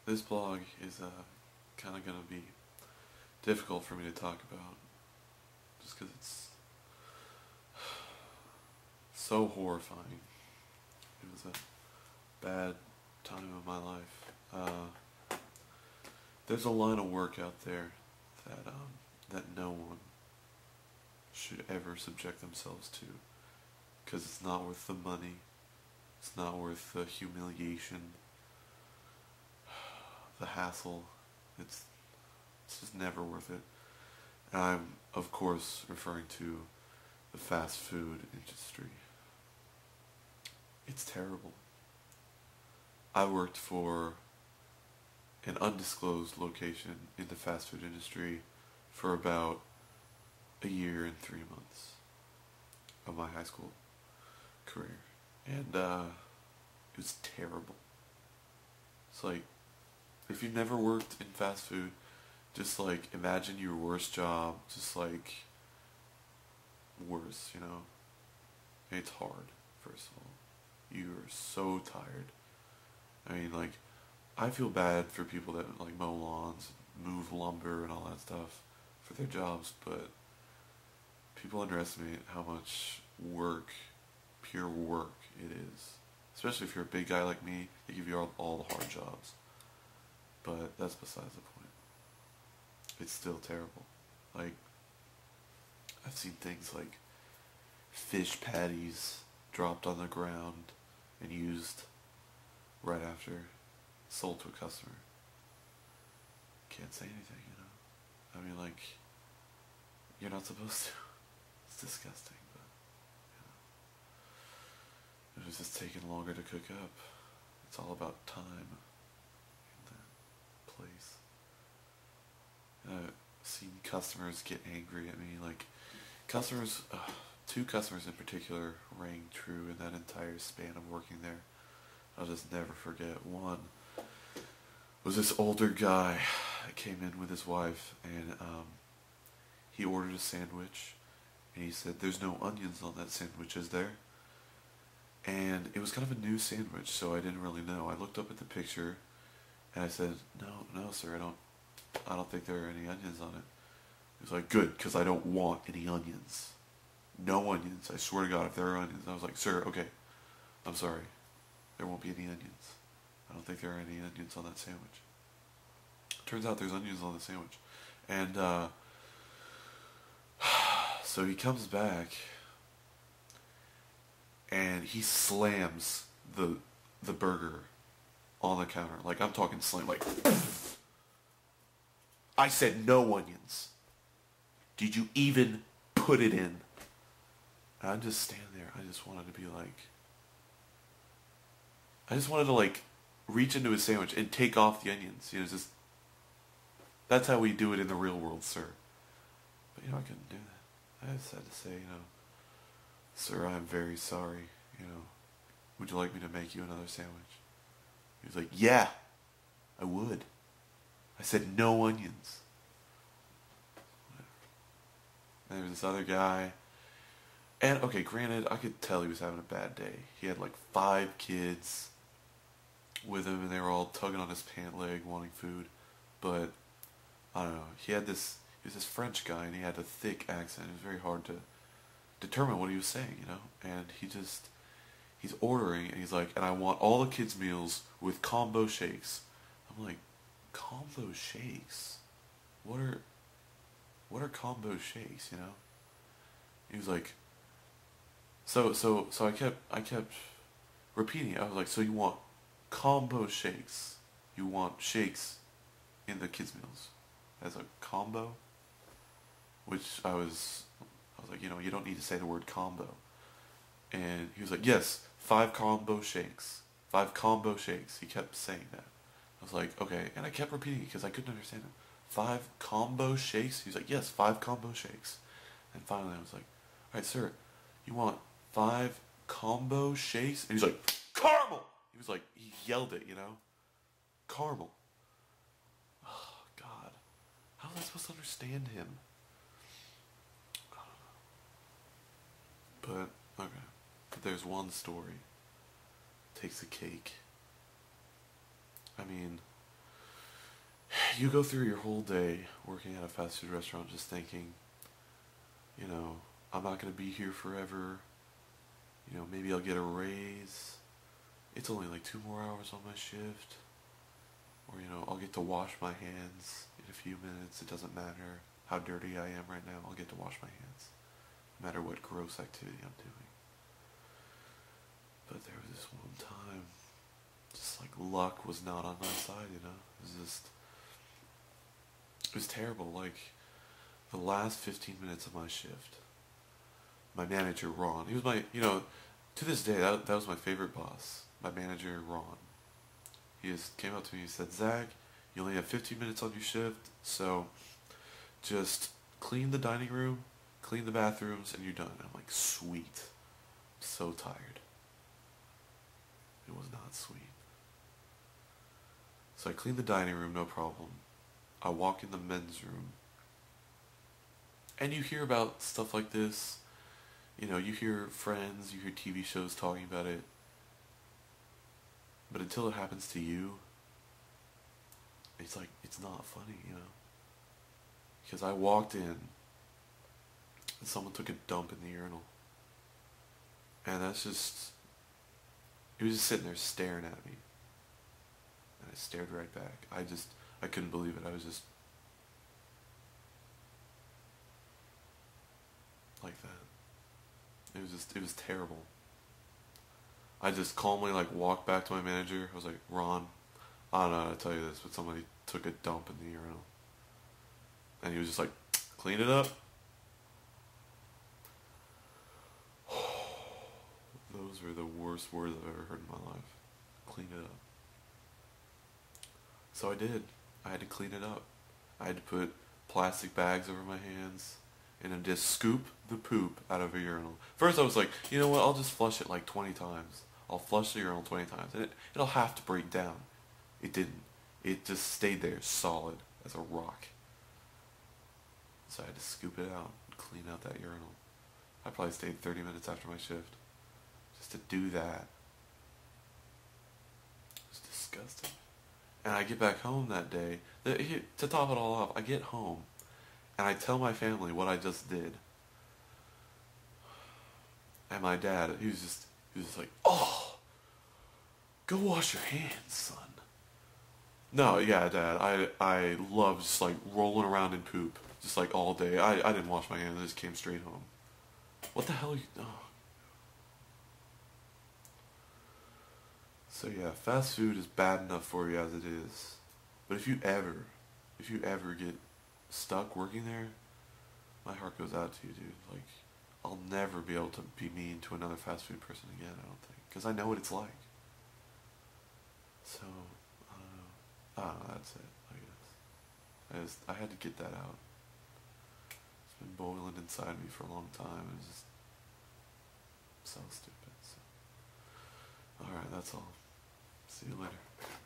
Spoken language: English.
this blog is kind of going to be difficult for me to talk about, just because it's so horrifying. It was a bad time of my life. There's a line of work out there that no one should ever subject themselves to, because it's not worth the money, it's not worth the humiliation, the hassle. It's just never worth it. And I'm, of course, referring to the fast food industry. It's terrible. I worked for an undisclosed location in the fast food industry for about a year and 3 months of my high school career. And it was terrible. It's like, if you've never worked in fast food, just like imagine your worst job, just like worse, you know? It's hard, first of all. You are so tired. I mean, like, I feel bad for people that like mow lawns, move lumber and all that stuff for their jobs, but people underestimate how much work, pure work it is. Especially if you're a big guy like me, they give you all the hard jobs. But that's besides the point. It's still terrible. Like, I've seen things like fish patties dropped on the ground and used right after, sold to a customer. Can't say anything, you know? I mean, like, you're not supposed to. It's disgusting, but, you know. It was just taking longer to cook up. It's all about time in that place. I've seen customers get angry at me, like, customers, two customers in particular rang true in that entire span of working there. I'll just never forget. One was this older guy that came in with his wife, and he ordered a sandwich, and he said, "There's no onions on that sandwich, is there?" And it was kind of a new sandwich, so I didn't really know. I looked up at the picture, and I said, "No, sir, I don't think there are any onions on it." He was like, "Good, because I don't want any onions. No onions. I swear to God, if there are onions." I was like, "Sir, okay, I'm sorry. There won't be any onions. I don't think there are any onions on that sandwich." Turns out there's onions on the sandwich. And so he comes back and he slams the burger on the counter. Like, I'm talking slam, like, "I said no onions. Did you even put it in?" And I'm just standing there. I just wanted to be like, I just wanted to, like, reach into his sandwich and take off the onions. You know, just, that's how we do it in the real world, sir. But, you know, I couldn't do that. I just had to say, you know, "Sir, I'm very sorry, you know, would you like me to make you another sandwich?" He was like, "Yeah, I would. I said no onions." And there was this other guy, and, okay, granted, I could tell he was having a bad day. He had like 5 kids with him, and they were all tugging on his pant leg wanting food. But I don't know, he was this French guy, and he had a thick accent. It was very hard to determine what he was saying, you know. And he's ordering, and he's like, "And I want all the kids' meals with combo shakes." I'm like, combo shakes? What are combo shakes, you know? He was like, so I kept repeating it. I was like, "So you want combo shakes? You want shakes in the kids' meals as a combo?" Which I was like, you know, you don't need to say the word combo. And he was like, "Yes, 5 combo shakes. 5 combo shakes." He kept saying that. I was like, okay. And I kept repeating it because I couldn't understand him. 5 combo shakes? He was like, "Yes, 5 combo shakes." And finally I was like, "Alright, sir, you want 5 combo shakes?" And he's like, "Caramel!" He was like, he yelled it, you know? Caramel. Oh, God. How was I supposed to understand him? But, okay. But there's one story. Takes the cake. I mean, you go through your whole day working at a fast food restaurant just thinking, you know, I'm not going to be here forever. You know, maybe I'll get a raise. It's only like 2 more hours on my shift. Or, you know, I'll get to wash my hands in a few minutes. It doesn't matter how dirty I am right now. I'll get to wash my hands. No matter what gross activity I'm doing. But there was this one time, just like luck was not on my side, you know? It was terrible. Like, the last 15 minutes of my shift, my manager, Ron, he was my, you know, to this day, that was my favorite boss. My manager, Ron. He just came up to me and said, Zach, you only have 15 minutes on your shift, so just clean the dining room, clean the bathrooms, and you're done. And I'm like, sweet. I'm so tired. It was not sweet. So I cleaned the dining room, no problem. I walk in the men's room. And you hear about stuff like this. You know, you hear friends, you hear TV shows talking about it. But until it happens to you, it's like, it's not funny, you know? Because I walked in, and someone took a dump in the urinal. And that's just, he was just sitting there staring at me. And I stared right back. I couldn't believe it. I was just like that. It was terrible. I just calmly like walked back to my manager. I was like, Ron, I don't know how to tell you this, but somebody took a dump in the urinal. And he was just like, clean it up. Those were the worst words I've ever heard in my life. Clean it up. So I did. I had to clean it up. I had to put plastic bags over my hands and then just scoop the poop out of a urinal. First I was like, you know what, I'll just flush it like 20 times. I'll flush the urinal 20 times. And it'll have to break down. It didn't. It just stayed there solid as a rock. So I had to scoop it out and clean out that urinal. I probably stayed 30 minutes after my shift just to do that. It was disgusting. And I get back home that day. To top it all off, I get home and I tell my family what I just did. And my dad, he was just like, oh, go wash your hands, son. No, yeah, Dad, I love just like rolling around in poop, just like all day. I didn't wash my hands, I just came straight home. What the hell are you, oh. So yeah, fast food is bad enough for you as it is. But if you ever get stuck working there, my heart goes out to you, dude. Like, I'll never be able to be mean to another fast food person again, I don't think. Because I know what it's like. So, I don't know, that's it, I guess. I had to get that out. It's been boiling inside me for a long time. It's just so stupid. So. Alright, that's all. See you later.